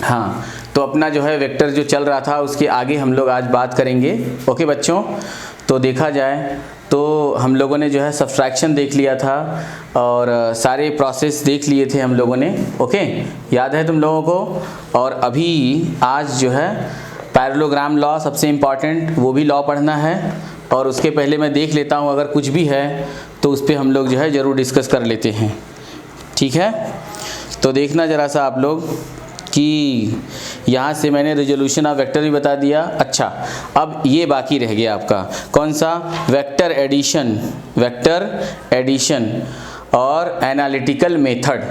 हाँ, तो अपना जो है वेक्टर जो चल रहा था उसके आगे हम लोग आज बात करेंगे। ओके बच्चों, तो देखा जाए तो हम लोगों ने जो है सब्सट्रैक्शन देख लिया था और सारे प्रोसेस देख लिए थे हम लोगों ने। ओके, याद है तुम लोगों को। और अभी आज जो है पैरेललोग्राम लॉ सबसे इम्पॉर्टेंट, वो भी लॉ पढ़ना है। और उसके पहले मैं देख लेता हूँ अगर कुछ भी है तो उस पर हम लोग जो है ज़रूर डिस्कस कर लेते हैं। ठीक है, तो देखना ज़रा सा आप लोग कि यहाँ से मैंने रिजोल्यूशन ऑफ वेक्टर भी बता दिया। अच्छा, अब ये बाकी रह गया आपका कौन सा, वेक्टर एडिशन। वेक्टर एडिशन और एनालिटिकल मेथड,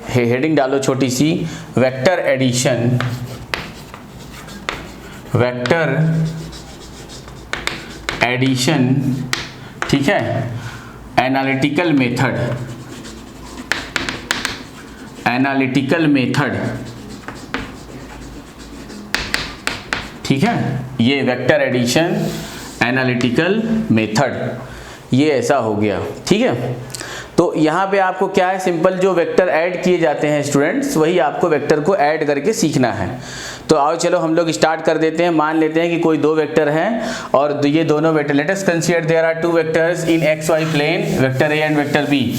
हेडिंग डालो छोटी सी, वेक्टर एडिशन, वेक्टर एडिशन, ठीक है, एनालिटिकल मेथड, एनालिटिकल मेथड, ठीक है, ये वेक्टर एडिशन एनालिटिकल मेथड, ये ऐसा हो गया। ठीक है, तो यहाँ पे आपको क्या है, सिंपल जो वेक्टर ऐड किए जाते हैं स्टूडेंट्स, वही आपको वेक्टर को ऐड करके सीखना है। तो आओ चलो हम लोग स्टार्ट कर देते हैं। मान लेते हैं कि कोई दो वेक्टर हैं और ये दोनों vector, let us consider there are two vectors in X Y plane, vector A and vector B.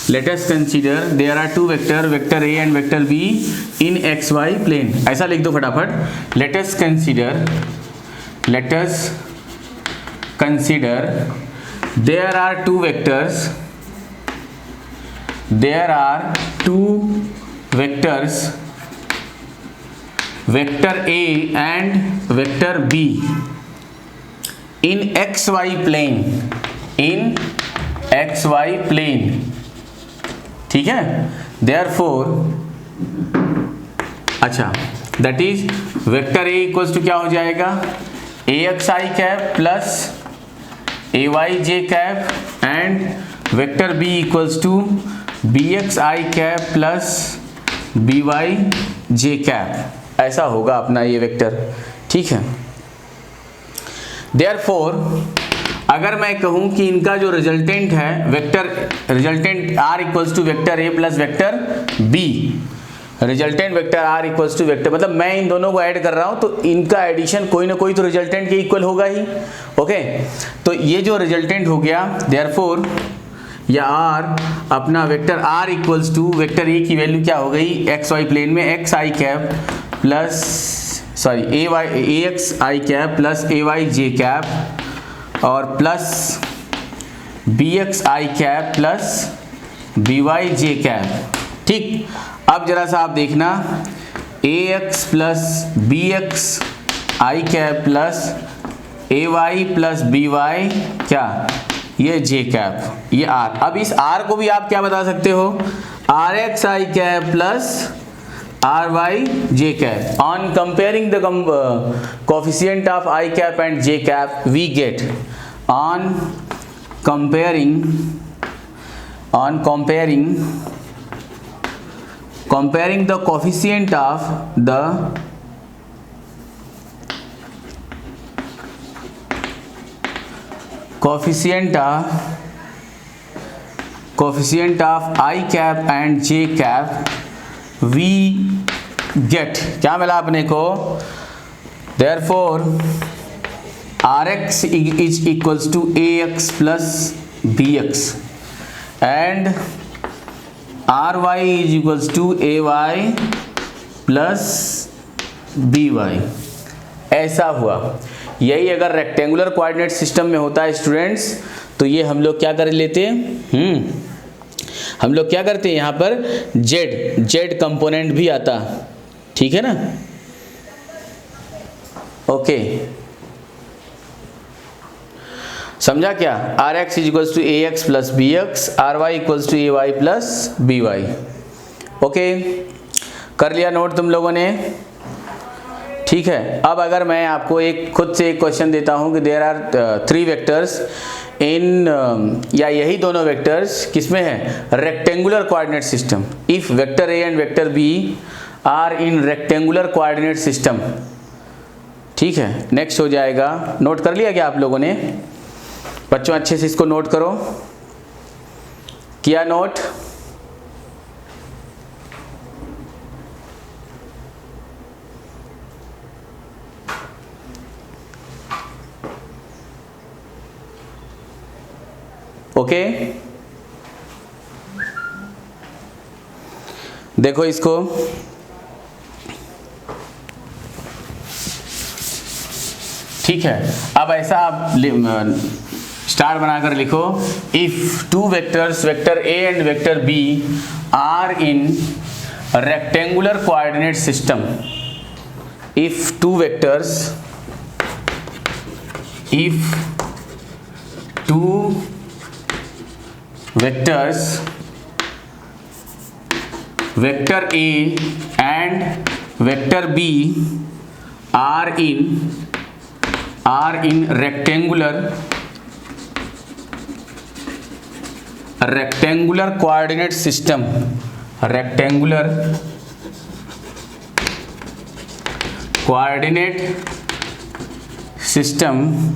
Let us consider there are two vector, vector A and vector B in X Y plane. ऐसा लिख दो फटाफट, let us consider there are two vectors, there are two vectors, vector A and vector B in xy plane, in xy plane, ठीक है। therefore, अच्छा, that is vector A equals to क्या हो जाएगा, axi cap plus ayj cap and vector B equals to bxi cap plus byj cap, ऐसा होगा अपना ये वेक्टर। ठीक है, देयरफॉर अगर मैं कहूं कि इनका जो रिजल्टेंट है, vector resultant r equals to vector a plus vector b, resultant vector r equals to vector, मतलब मैं इन दोनों को ऐड कर रहा हूं तो इनका एडिशन कोई ना कोई तो रिजल्टेंट के इक्वल होगा ही। ओके, तो ये जो रिजल्टेंट हो गया, देयरफॉर या r अपना vector r equals to vector a की वैल्यू क्या हो गई, एक्स वाई प्लेन में X I cap plus sorry A X I cap plus A Y J cap और plus B X I cap plus B Y J cap. ठीक, अब जरा सा आप देखना, A X plus B X I cap plus A Y plus B Y क्या, ये जे cap, ये आर। अब इस आर को भी आप क्या बता सकते हो, R X I cap plus R Y J cap. On comparing the coefficient of I cap and J cap we get, on comparing the coefficient of the coefficient of I cap and j cap we get, क्या मिला अपने को, therefore rx is equals to ax plus bx and ry is equals to ay plus by, ऐसा हुआ। यही अगर rectangular coordinate system में होता है स्टूडेंट्स, तो ये हम लोग क्या कर लेते हैं, हम लोग क्या करते हैं यहाँ पर जेड कंपोनेंट भी आता, ठीक है ना। ओके, समझा क्या, R X is equals to A X plus B X, R Y equals to A Y plus B Y. Okay, कर लिया नोट तुम लोगों ने। ठीक है, अब अगर मैं आपको एक खुद से एक क्वेश्चन देता हूं कि there are three vectors in या यही दोनों वेक्टर्स किसमें है, rectangular coordinate system, if vector A and vector B are in rectangular coordinate system. ठीक है, नेक्स्ट हो जाएगा, नोट कर लिया क्या आप लोगों ने बच्चों, अच्छे से इसको नोट करो, किया नोट। ओके, देखो इसको, ठीक है। अब ऐसा आप स्टार बनाकर लिखो, if two vectors vector A and vector B are in rectangular coordinate system, if two vectors, if two vectors vector A and vector B are in rectangular coordinate system, rectangular coordinate system,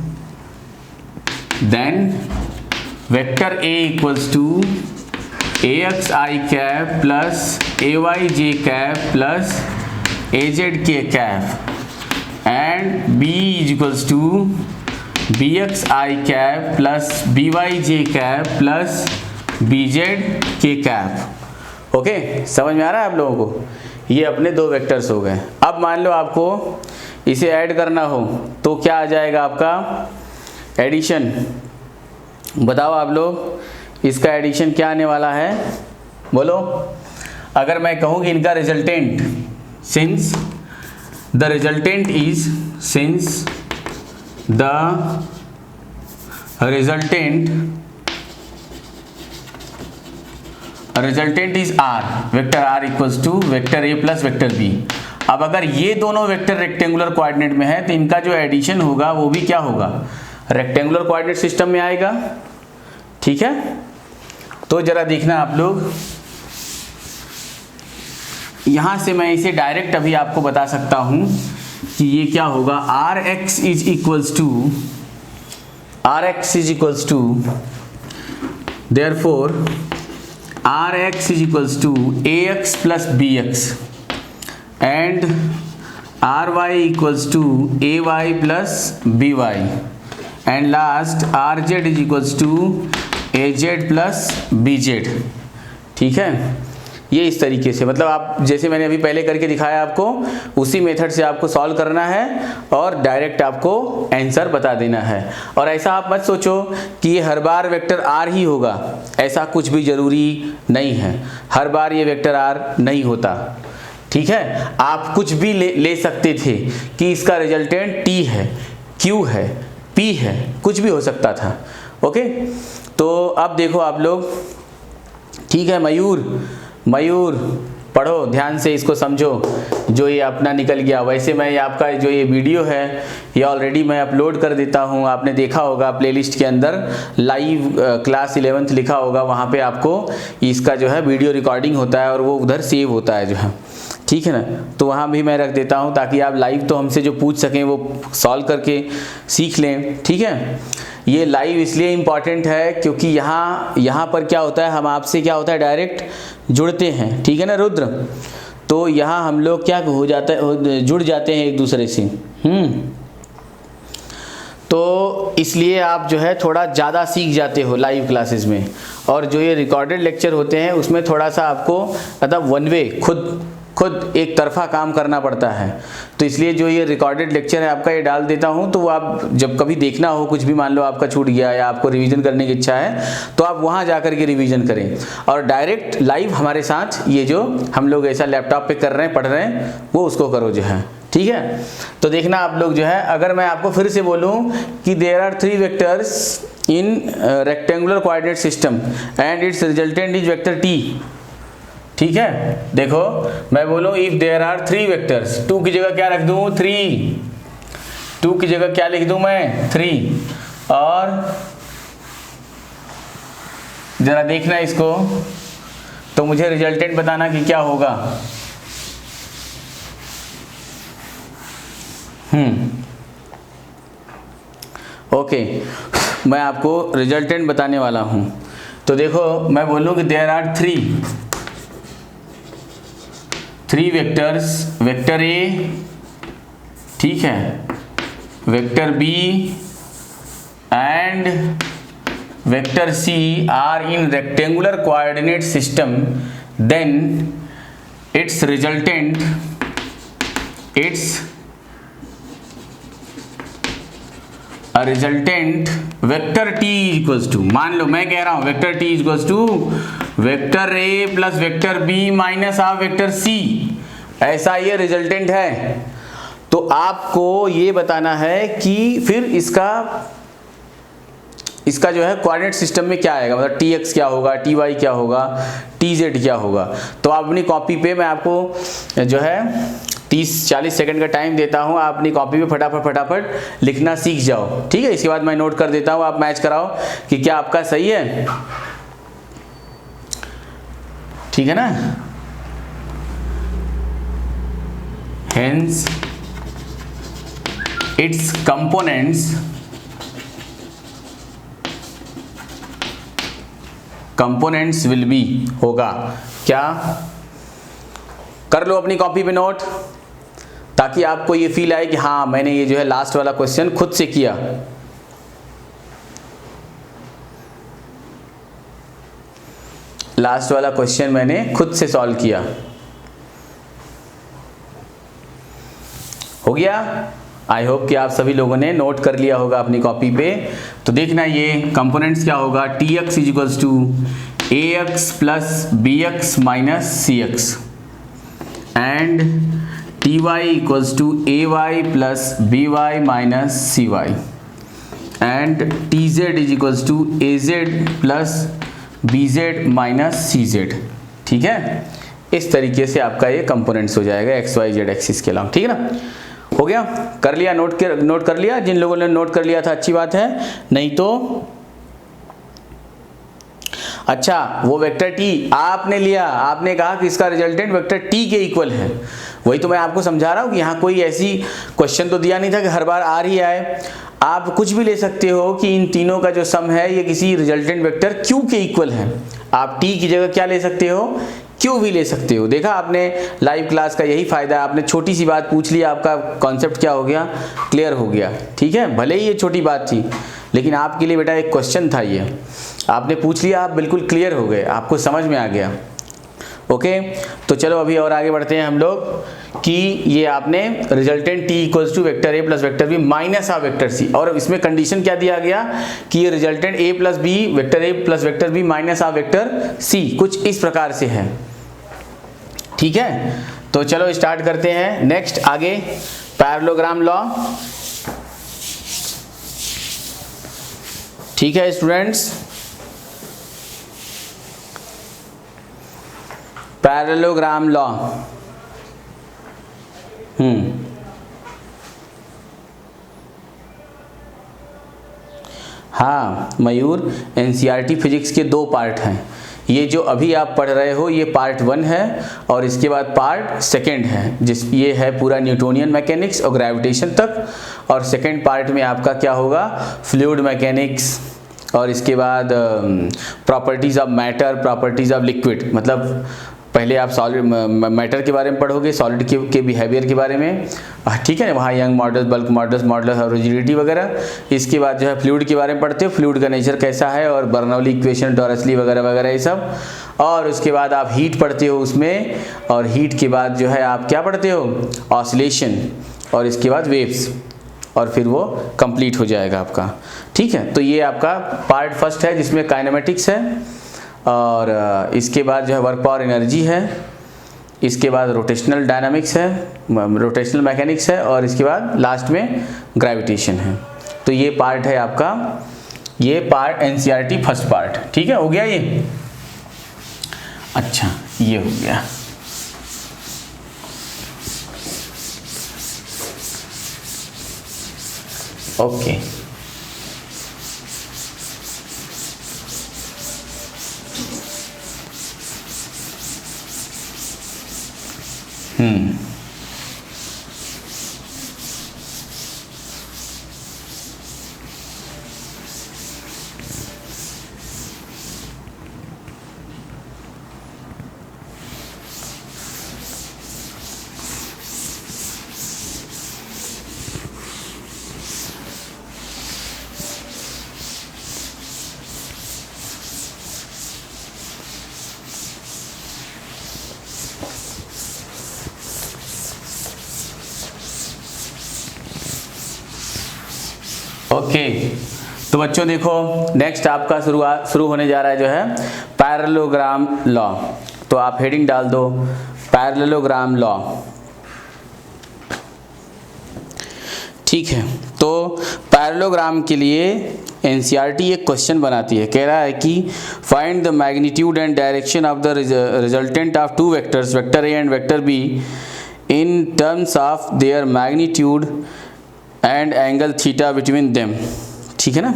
then vector A equals to axi cap plus ayj cap plus azk cap and B is equals to bxi cap plus byj cap plus bzk cap। Okay, समझ में आ रहा है आप लोगों को? ये अपने दो वेक्टर्स हो गए। अब मान लो आपको इसे ऐड करना हो तो क्या आ जाएगा आपका एडिशन, बताओ आप लोग, इसका एडिशन क्या आने वाला है, बोलो। अगर मैं कहूँ कि इनका resultant, since the resultant is, since the resultant is R, vector R equals to vector A plus vector B. अब अगर ये दोनों वेक्टर रेक्टेंगुलर कोऑर्डिनेट में है तो इनका जो एडिशन होगा वो भी क्या होगा, रेक्टेंगुलर कोऑर्डिनेट सिस्टम में आएगा। ठीक है, तो जरा देखना आप लोग, यहां से मैं इसे डायरेक्ट अभी आपको बता सकता हूं कि ये क्या होगा, R X is equals to therefore R X is equals to A X plus B X and ry equals to ay plus by and last rz is equals to az plus bz। ठीक है, ये इस तरीके से, मतलब आप जैसे मैंने अभी पहले करके दिखाया आपको, उसी मेथड से आपको सॉल्व करना है और डायरेक्ट आपको आंसर बता देना है। और ऐसा आप मत सोचो कि ये हर बार वेक्टर आर ही होगा, ऐसा कुछ भी जरूरी नहीं है, हर बार ये वेक्टर आर नहीं होता। ठीक है, आप कुछ भी ले सकते थे कि इसका रिजल्टेंट टी है, क्यू है, पी है, कुछ भी हो सकता था। ओके, तो अब देखो आप लोग, ठीक है, मयूर पढ़ो ध्यान से, इसको समझो जो ये अपना निकल गया। वैसे मैं ये आपका जो ये वीडियो है ये ऑलरेडी मैं अपलोड कर देता हूँ, आपने देखा होगा प्लेलिस्ट के अंदर लाइव क्लास 11th लिखा होगा, वहाँ पे आपको इसका जो है वीडियो रिकॉर्डिंग होता है और वो उधर सेव होता है जो है। ठीक है ना, तो वहाँ भी मैं रख देता हूँ ताकि आप लाइव तो हमसे जो पूछ सकें वो सॉल्व करके सीख लें। ठीक है, ये लाइव इसलिए इम्पॉर्टेंट है क्योंकि यहाँ पर क्या होता है, हम आपसे क्या होता है डायरेक्ट जुड़ते हैं। ठीक है ना रुद्र, तो यहाँ हम लोग क्या हो जाता है, जुड़ जाते हैं एक दूसरे से। तो इसलिए आप जो है थोड़ा ज़्यादा सीख जाते हो लाइव क्लासेस में, और जो ये रिकॉर्डेड लेक्चर होते हैं उसमें थोड़ा सा आपको मतलब वन वे खुद एक तरफा काम करना पड़ता है। तो इसलिए जो ये रिकॉर्डेड लेक्चर है आपका ये डाल देता हूँ, तो वो आप जब कभी देखना हो, कुछ भी मान लो आपका छूट गया या आपको रिवीजन करने की इच्छा है, तो आप वहाँ जा कर के रिवीजन करें, और डायरेक्ट लाइव हमारे साथ ये जो हम लोग ऐसा लैपटॉप पे कर रहे हैं, पढ़ रहे हैं, वो उसको करो जो है। ठीक है, तो देखना आप लोग जो है, अगर मैं आपको फिर से बोलूँ कि there are 3 vectors in rectangular coordinate system and its resultant is vector T. ठीक है, देखो मैं बोलूं इफ देयर आर 3 वेक्टर्स, 2 की जगह क्या रख दूं 3, 2 की जगह क्या लिख दूं मैं 3, और जरा देखना इसको, तो मुझे रिजल्टेंट बताना कि क्या होगा। ओके, मैं आपको रिजल्टेंट बताने वाला हूं। तो देखो मैं बोलूं कि there are 3 vectors, vector A, ठीक है, vector B and vector c are in rectangular coordinate system, then its resultant vector t equals to, मान लो मैं कह रहा हूं vector t equals to vector a plus vector b minus half vector c, ऐसा ये रिजल्टेंट है। तो आपको ये बताना है कि फिर इसका जो है कोऑर्डिनेट सिस्टम में क्या आएगा, मतलब tx क्या होगा, ty क्या होगा, tz क्या होगा। तो आप अपनी कॉपी पे, मैं आपको जो है 30-40 सेकंड का टाइम देता हूं, आप अपनी कॉपी पे फटाफट लिखना सीख जाओ, ठीक है। इसके बाद मैं नोट कर देता हूं, आप मैच कराओ कि क्या आपका सही है, ठीक है ना। Hence its components will be होगा क्या, कर लो अपनी कॉपी पे नोट, ताकि आपको ये फील आए कि हाँ मैंने ये जो है लास्ट वाला क्वेश्चन खुद से किया। लास्ट वाला क्वेश्चन मैंने खुद से सॉल्व किया, हो गया। आई होप कि आप सभी लोगों ने नोट कर लिया होगा अपनी कॉपी पे। तो देखना ये कंपोनेंट्स क्या होगा, tx equals to ax plus bx minus cx and ty equals to ay plus by minus cy and tz is equals to az plus bz minus cz, ठीक है। इस तरीके से आपका ये कंपोनेंट्स हो जाएगा x y z एक्सिस के अलावा, ठीक है ना। हो गया, कर लिया, नोट कर लिया। जिन लोगों ने नोट कर लिया था अच्छी बात है, नहीं तो अच्छा वो वेक्टर t आपने लिया, आपने कहा कि इसका रिजल्टेंट वेक्टर t के इक्वल है। वही तो मैं आपको समझा रहा हूँ कि यहाँ कोई ऐसी क्वेश्चन तो दिया नहीं था कि हर बार आर ही आए। आप कुछ भी ले सकते हो कि इन तीनों का जो सम है ये किसी रिजल्टेंट वेक्टर q के इक्वल है। आप t की जगह क्या ले सकते हो, q भी ले सकते हो। देखा आपने लाइव क्लास का यही फायदा है, आपने छोटी सी बात पूछ ली, आपका कॉन्सेप्ट क्या हो गया, क्लियर हो गया, ठीक है। भले ही ये छोटी बात थी, लेकिन आपके लिए बेटा एक क्वेश्चन था, ये आपने पूछ लिया, आप बिल्कुल क्लियर हो गए, आपको समझ में आ गया। ओके, तो चलो अभी और आगे बढ़ते हैं हम लोग कि ये आपने resultant t equals to vector a plus vector b minus half vector c, और इसमें कंडीशन क्या दिया गया कि ये resultant a plus b vector a plus vector b minus half vector c कुछ इस प्रकार से है, ठीक है। तो चलो स्टार्ट करते हैं। नेक्स्ट आगे पैरेललोग्राम लॉ, ठीक है स्टूडेंट्स। पैरेललोग्राम लॉ, हाँ मयूर, एनसीईआरटी फिजिक्स के 2 पार्ट हैं। ये जो अभी आप पढ़ रहे हो ये पार्ट 1 है और इसके बाद पार्ट 2 है, ये है पूरा न्यूटोनियन मैकेनिक्स और ग्रेविटेशन तक, और सेकेंड पार्ट में आपका क्या होगा, फ्लूइड मैकेनिक्स, और इसके बाद properties of matter, properties of liquid. मतलब पहले आप सॉलिड मैटर के बारे में पढ़ोगे, सॉलिड के बिहेवियर के बारे में, ठीक है, वहाँ young models, bulk models, models और रिजिडिटी वगैरह। इसके बाद जो है फ्लूइड के बारे में पढ़ते हो, फ्लूइड का नेचर कैसा है, और बर्नौली इक्वेशन, डॉरेस्ली वगैरह वगैरह ये सब। और उसके बाद आप हीट पढ़ते हो उसमें, और हीट के बाद जो है आप क्या पढ़ते हो, ऑसिलेशन, और इसके बाद वेव्स, और फिर वो कंप्लीट हो जाएगा आपका, ठीक है। तो ये आपका पार्ट 1 है जिसमें काइनेमेटिक्स है, और इसके बाद जो है वर्क पावर एनर्जी है, इसके बाद रोटेशनल डायनामिक्स है, रोटेशनल मैकेनिक्स है, और इसके बाद लास्ट में ग्रेविटेशन है। तो ये पार्ट है आपका, ये पार्ट एनसीईआरटी फर्स्ट पार्ट, ठीक है। हो गया ये, अच्छा ये हो गया। ओके, ओके, तो बच्चों देखो नेक्स्ट आपका शुरू होने जा रहा है जो है पैरेललोग्राम लॉ। तो आप हेडिंग डाल दो पैरेललोग्राम लॉ। ठीक है, तो पैरेललोग्राम के लिए एनसीईआरटी एक क्वेश्चन बनाती है, कह रहा है कि find the magnitude and direction of the resultant of to vectors vector A and vector B in terms of their magnitude and angle theta between them. ठीक है ना,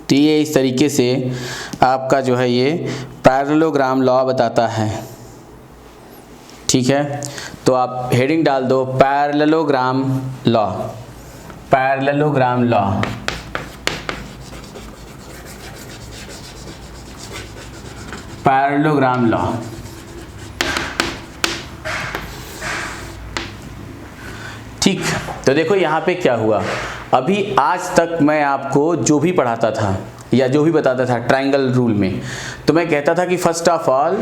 तो ये इस तरीके से आपका जो है ये पैरेललोग्राम लॉ बताता है। ठीक है, तो आप हेडिंग डाल दो parallelogram law, parallelogram law. Parallelogram law. ठीक, तो देखो यहाँ पे क्या हुआ, अभी आज तक मैं आपको जो भी पढ़ाता था या जो भी बताता था ट्रायंगल रूल में, तो मैं कहता था कि first of all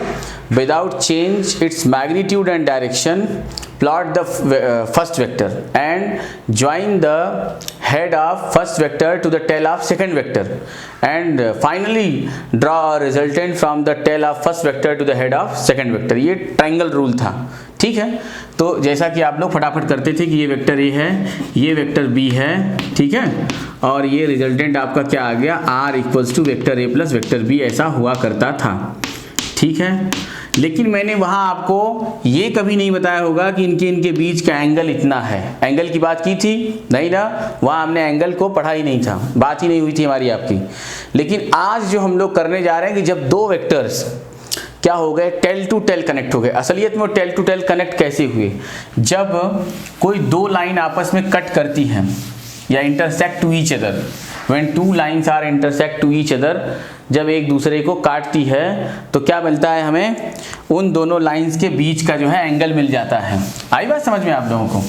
without change its magnitude and direction plot the first vector and join the head of first vector to the tail of second vector and finally draw a resultant from the tail of first vector to the head of second vector। ये triangle rule था। ठीक है, तो जैसा कि आप लोग फटाफट करते थे कि ये वेक्टर ए है, ये वेक्टर बी है, ठीक है, और ये रिजल्टेंट आपका क्या आ गया r equals to vector A plus vector B, ऐसा हुआ करता था। ठीक है, लेकिन मैंने वहां आपको ये कभी नहीं बताया होगा कि इनके बीच का एंगल इतना है। एंगल की बात की थी नहीं ना, वहां हमने एंगल को पढ़ा ही नहीं था, बात ही नहीं हुई थी हमारी आपकी। लेकिन आज जो हम लोग करने जा रहे हैं कि जब दो वेक्टर्स क्या हो गए, टेल टू टेल कनेक्ट हो गए। असलियत में टेल टू टेल कनेक्ट कैसे हुए, जब कोई दो लाइन आपस में कट करती हैं या intersect to each other, when two lines are intersect to each other, जब एक दूसरे को काटती है तो क्या मिलता है हमें, उन दोनों लाइंस के बीच का जो है एंगल मिल जाता है। आई बात समझ में आप लोगों को?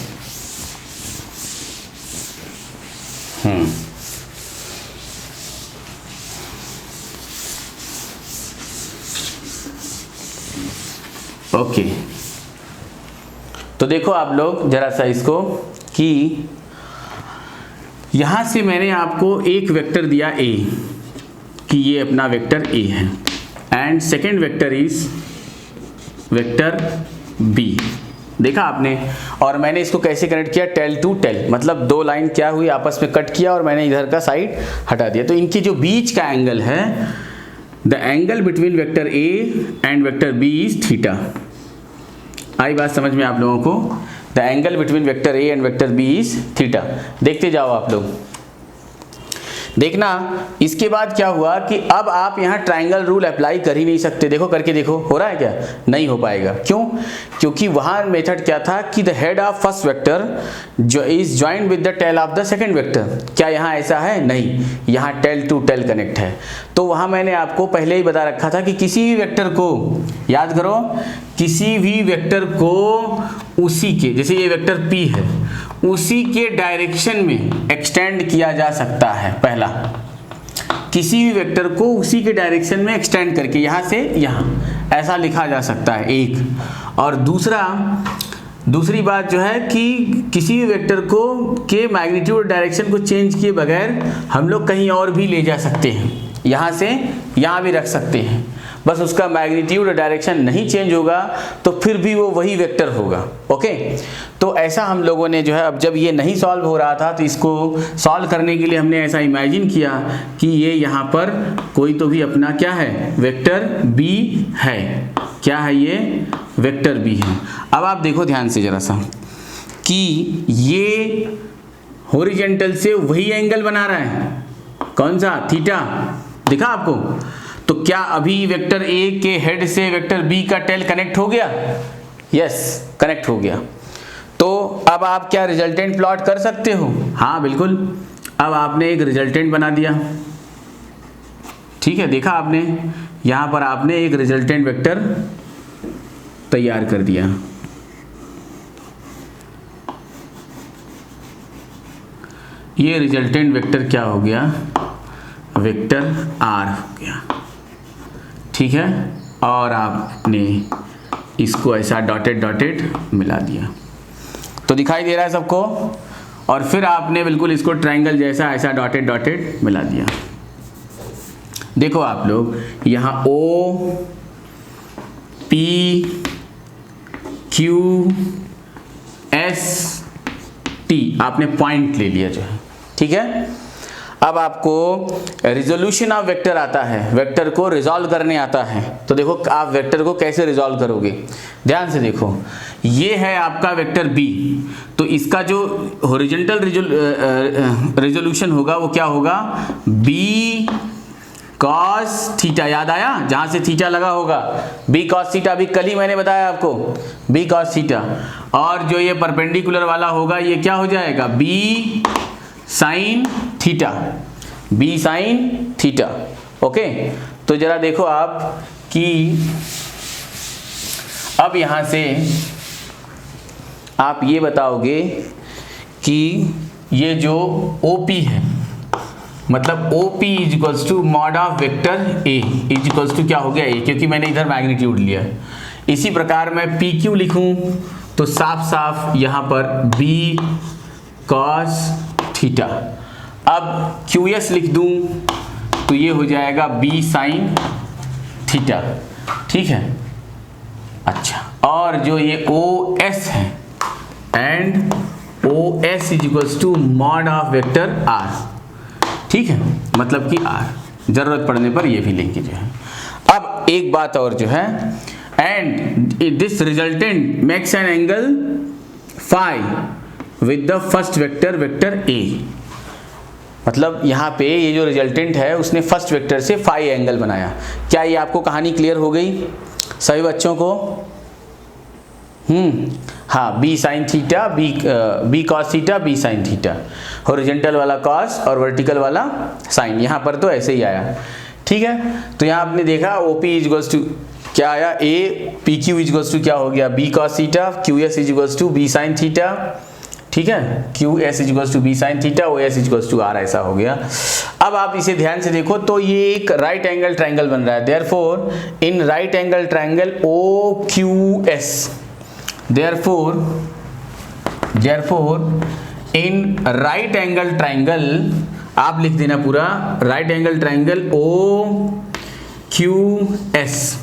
ओके, तो देखो आप लोग जरा सा इसको कि यहां से मैंने आपको एक वेक्टर दिया ए कि ये अपना वेक्टर ए है and second vector is vector B, देखा आपने। और मैंने इसको कैसे कनेक्ट किया, टेल टू टेल, मतलब दो लाइन क्या हुई आपस में कट किया और मैंने इधर का साइड हटा दिया। तो इनके जो बीच का एंगल है, the angle between vector A and vector B is theta. आई बात समझ में आप लोगों को? The angle between vector A and vector B is theta. देखते जाओ आप लोग, देखना इसके बाद क्या हुआ कि अब आप यहाँ ट्रायंगल रूल अप्लाई कर ही नहीं सकते। देखो करके देखो, हो रहा है क्या? नहीं हो पाएगा। क्यों? क्योंकि वहाँ मेथड क्या था कि the head of first vector जो is joint with the tail of the second vector. क्या यहाँ ऐसा है? नहीं, यहाँ टेल टू टेल कनेक्ट है। तो वहाँ मैंने आपको पहले ही बता रखा था कि किसी भी वेक्टर को, याद करो, किसी भी वेक्टर को उसी के, जैसे ये वेक्टर P है, उसी के डायरेक्शन में एक्सटेंड किया जा सकता है। पहला, किसी भी वेक्टर को उसी के डायरेक्शन में एक्सटेंड करके यहाँ से यहाँ ऐसा लिखा जा सकता है, एक। और दूसरी बात जो है कि किसी भी वेक्टर को के मैग्नीट्यूड डायरेक्शन को चेंज किए बगैर हम लोग कहीं और भी ले जा सकते हैं, यहाँ से यहाँ भी रख सकते हैं। बस उसका मैग्नीट्यूड डायरेक्शन नहीं चेंज होगा तो फिर भी वो वही वेक्टर होगा। ओके, तो ऐसा हम लोगों ने जो है, अब जब ये नहीं सॉल्व हो रहा था तो इसको सॉल्व करने के लिए हमने ऐसा इमेजिन किया कि ये यहाँ पर कोई तो भी अपना क्या है, वेक्टर बी है। क्या है ये? वेक्टर बी है। अब आप देखो ध्यान से जरा सा कि ये हॉरिजॉन्टल से वही एंगल बना रहा है, कौन सा? थीटा। दिखा आपको? तो क्या अभी वेक्टर ए के हेड से वेक्टर बी का टेल कनेक्ट हो गया? यस, कनेक्ट हो गया। तो अब आप क्या रिजल्टेंट प्लॉट कर सकते हो? हाँ बिल्कुल। अब आपने एक रिजल्टेंट बना दिया, ठीक है, देखा आपने, यहां पर आपने एक रिजल्टेंट वेक्टर तैयार कर दिया। ये रिजल्टेंट वेक्टर क्या हो गया? वेक्टर आर हो गया, ठीक है। और आपने इसको ऐसा डॉटेड डॉटेड मिला दिया, तो दिखाई दे रहा है सबको? और फिर आपने बिल्कुल इसको ट्रायंगल जैसा ऐसा डॉटेड डॉटेड मिला दिया। देखो आप लोग यहाँ O P Q S T आपने पॉइंट ले लिया जो है, ठीक है। अब आपको रिजोल्यूशन ऑफ वेक्टर आता है, वेक्टर को रिजॉल्व करने आता है। तो देखो आप वेक्टर को कैसे रिजॉल्व करोगे, ध्यान से देखो। ये है आपका वेक्टर बी, तो इसका जो हॉरिजॉन्टल रिजोल्यूशन होगा वो क्या होगा, बी कॉस थीटा, याद आया जहां से थीटा लगा होगा, बी कॉस थीटा, अभी कल ही मैंने बताया आपको, बी कॉस थीटा। और जो ये परपेंडिकुलर वाला होगा ये क्या हो जाएगा, B sine theta, B sine theta. Okay, तो जरा देखो आप कि अब यहां से आप ये बताओगे कि ये जो OP है, मतलब OP is equals to mod of vector A is equals to क्या हो गया, A, क्योंकि मैंने इधर मैग्नीट्यूड लिया। इसी प्रकार मैं PQ लिखूं तो साफ साफ यहां पर B cos थीटा। अब QS लिख दूं तो ये हो जाएगा B साइन थीटा, ठीक है। अच्छा, और जो ये OS है and OS is equals to mod of vector R, ठीक है, मतलब कि R, जरूरत पड़ने पर ये भी लेंगे जो है। अब एक बात और जो है, and this resultant makes an angle phi with the first vector, vector A, मतलब यहाँ पे ये जो रिजल्टेंट है उसने फर्स्ट वेक्टर से फाई एंगल बनाया। क्या ये आपको कहानी क्लियर हो गई सभी बच्चों को? हाँ, B sine theta, B cos theta, B sine theta, horizontal वाला कॉस और वर्टिकल वाला साइन, यहाँ पर तो ऐसे ही आया, ठीक है। तो यहाँ आपने देखा OP इज इक्वल्स टू क्या आया, A PQ is equals to क्या हो गया, B cos theta, QS is equals to B sin theta, ठीक है, QS is equals to B sin theta, OS is equals to R, ऐसा हो गया। अब आप इसे ध्यान से देखो तो ये एक राइट एंगल ट्रायंगल बन रहा है। Therefore in right angle triangle OQS, therefore in right angle triangle आप लिख देना पूरा, राइट एंगल ट्रायंगल OQS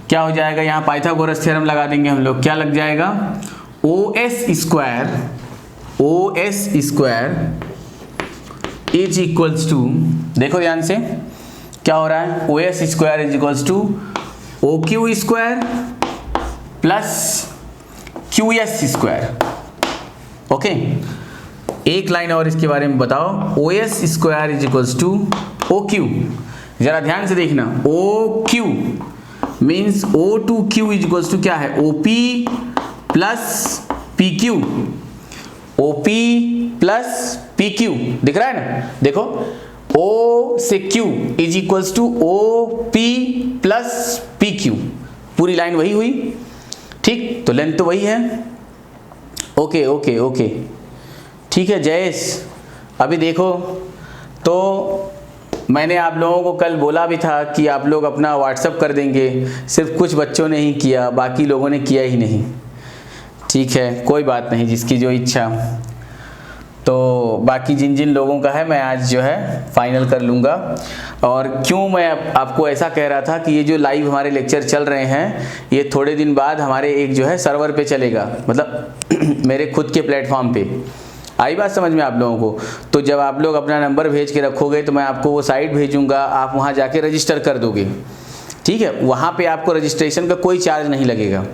क्या हो जाएगा, यहाँ पाइथागोरस थ्योरम लगा देंगे हम लोग, क्या लग जाएगा, OS square is equals to, देखो ध्यान से क्या हो रहा है, OS square is equals to OQ square plus QS square. Okay, एक लाइन और इसके बारे में बताओ, OS square is equals to OQ, जरा ध्यान से देखना, OQ means O2Q is equals to क्या है, OP plus PQ, OP plus PQ, दिख रहा है ना, देखो O से Q is equals to OP plus PQ, पूरी लाइन वही हुई, ठीक, तो लेंथ तो वही है। ओके ओके ओके, ठीक है जयेश। अभी देखो, तो मैंने आप लोगों को कल बोला भी था कि आप लोग अपना व्हाट्सअप कर देंगे, सिर्फ कुछ बच्चों ने ही किया, बाकी लोगों ने किया ही नहीं, ठीक है, कोई बात नहीं, जिसकी जो इच्छा। तो बाकी जिन जिन लोगों का है मैं आज जो है फाइनल कर लूँगा। और क्यों मैं आपको ऐसा कह रहा था कि ये जो लाइव हमारे लेक्चर चल रहे हैं ये थोड़े दिन बाद हमारे एक जो है सर्वर पे चलेगा, मतलब मेरे खुद के प्लेटफॉर्म पे। आई बात समझ में आप लोगों को? तो जब आप लोग अपना नंबर भेज के रखोगे तो मैं आपको वो साइट भेजूँगा, आप वहाँ जाके रजिस्टर कर दोगे, ठीक है। वहाँ पर आपको रजिस्ट्रेशन का कोई चार्ज नहीं लगेगा,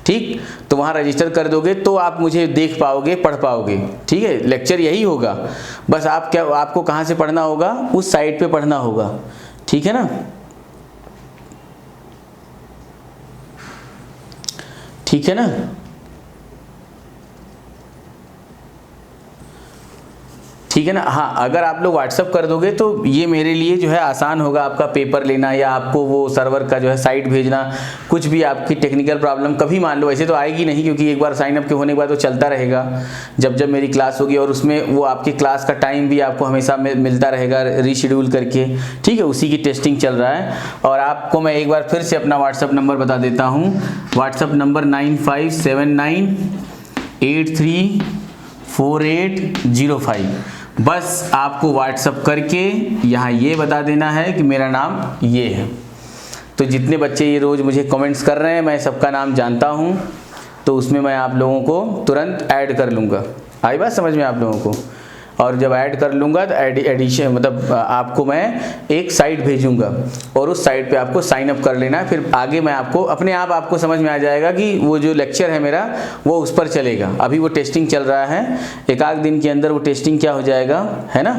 ठीक, तो वहाँ रजिस्टर कर दोगे तो आप मुझे देख पाओगे, पढ़ पाओगे, ठीक है। लेक्चर यही होगा, बस आपको कहाँ से पढ़ना होगा, उस साइट पे पढ़ना होगा, ठीक है ना। ठीक है ना, ठीक है ना। हाँ, अगर आप लोग व्हाट्सअप कर दोगे तो ये मेरे लिए जो है आसान होगा, आपका पेपर लेना या आपको वो सर्वर का जो है साइट भेजना, कुछ भी आपकी टेक्निकल प्रॉब्लम कभी मान लो, ऐसे तो आएगी नहीं क्योंकि एक बार साइन अप के होने के बाद वो चलता रहेगा जब जब मेरी क्लास होगी, और उसमें वो आपकी क्लास का टाइम भी आपको हमेशा मिलता रहेगा रीशेड्यूल करके, ठीक है, उसी की टेस्टिंग चल रहा है। और आपको मैं एक बार फिर से अपना व्हाट्सअप नंबर बता देता हूँ, व्हाट्सअप नंबर 957983 4805। बस आपको व्हाट्सअप करके यहाँ ये बता देना है कि मेरा नाम ये है। तो जितने बच्चे ये रोज़ मुझे कमेंट्स कर रहे हैं, मैं सबका नाम जानता हूँ, तो उसमें मैं आप लोगों को तुरंत ऐड कर लूँगा। आई बात समझ में आप लोगों को? और जब ऐड कर लूँगा तो एडिशन मतलब आपको मैं एक साइट भेजूँगा और उस साइट पे आपको साइन अप कर लेना है। फिर आगे मैं आपको अपने आप आपको समझ में आ जाएगा कि वो जो लेक्चर है मेरा वो उस पर चलेगा। अभी वो टेस्टिंग चल रहा है, एक आध दिन के अंदर वो टेस्टिंग क्या हो जाएगा, है ना,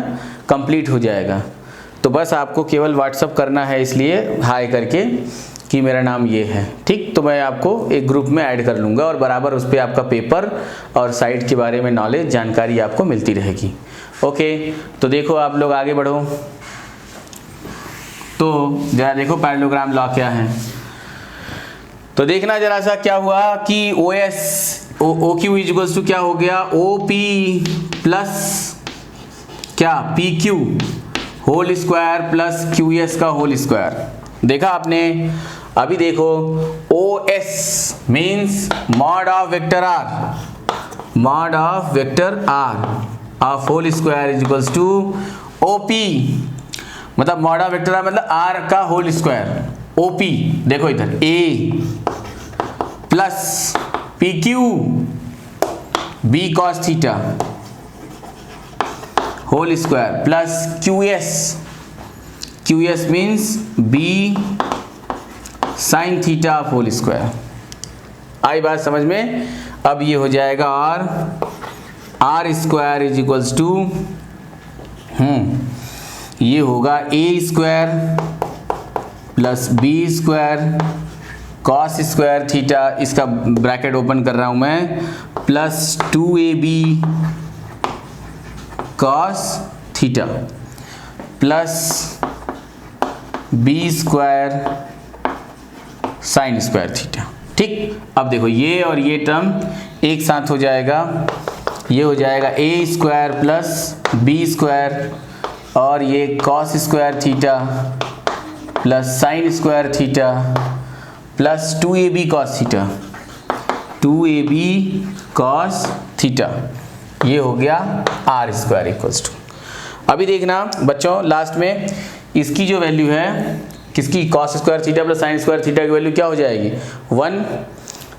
कंप्लीट हो जाएगा। तो बस आपको केवल व्हाट्सअप करना है, इसलिए हाय करके कि मेरा नाम ये है, ठीक। तो मैं आपको एक ग्रुप में ऐड कर लूँगा और बराबर उस पर आपका पेपर और साइट के बारे में नॉलेज जानकारी आपको मिलती रहेगी। ओके, तो देखो आप लोग आगे बढ़ो। तो जरा देखो पैरेललोग्राम लॉ क्या है। तो देखना जरा सा क्या हुआ कि ओ क्यू इक्वल्स टू क्या हो गया, ओ पी प्लस क्या P Q whole square plus Q S का होल स्क्वायर। देखा आपने? अभी देखो O S means mod of vector R, mod of vector R of whole square is equals to OP, मतलब मॉड ऑफ वेक्टर आर मतलब R का whole square. OP देखो इधर A plus P Q B cos theta whole square plus Q S means B sine theta of whole square. आई बात समझ में? अब ये हो जाएगा R square is equals to ये होगा A square plus B square cos square theta, इसका ब्रैकेट ओपन कर रहा हूं मैं, plus 2ab cos theta plus B square sine square theta. ठीक, अब देखो ये और ये टर्म एक साथ हो जाएगा, ये हो जाएगा ए स्क्वायर प्लस बी स्क्वायर और ये cos square theta plus sign square theta plus 2ab cos theta, 2ab cos theta, ये हो गया आर स्क्वायर इक्वल्स टू। अभी देखना बच्चों लास्ट में इसकी जो वैल्यू है किसकी, cos square theta plus sign square theta की वैल्यू क्या हो जाएगी 1,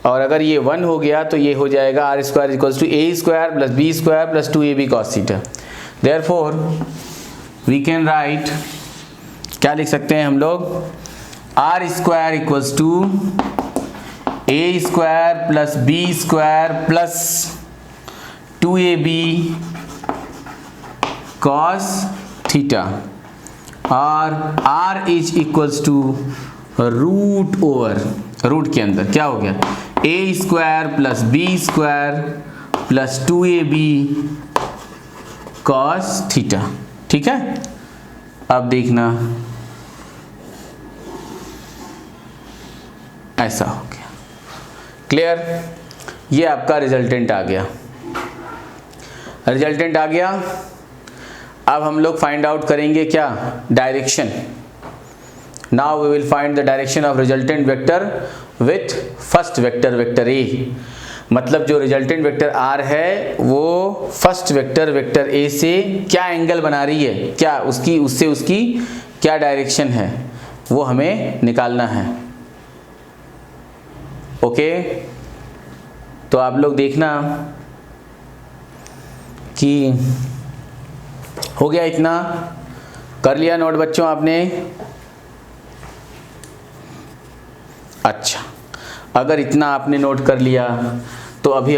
और अगर ये 1 हो गया तो ये हो जाएगा R square equals to A square plus B square plus 2ab cos theta. Therefore we can write, क्या लिख सकते हैं हम लोग, R square equals to A square plus B square plus 2ab cos theta और r is equals to root over, root के अंदर क्या हो गया A square plus B square plus 2ab cos theta. ठीक है, अब देखना ऐसा हो गया, क्लियर। ये आपका रिजल्टेंट आ गया, रिजल्टेंट आ गया। अब हम लोग फाइंड आउट करेंगे क्या, direction. Now we will find the direction of resultant vector with first vector, vector A. मतलब जो रिजल्टेंट वेक्टर आर है वो फर्स्ट वेक्टर, वेक्टर ए से क्या एंगल बना रही है, क्या उसकी उससे उसकी क्या डायरेक्शन है, वो हमें निकालना है। ओके, तो आप लोग देखना कि हो गया, इतना कर लिया नोट बच्चों आपने। अच्छा, अगर इतना आपने नोट कर लिया तो अभी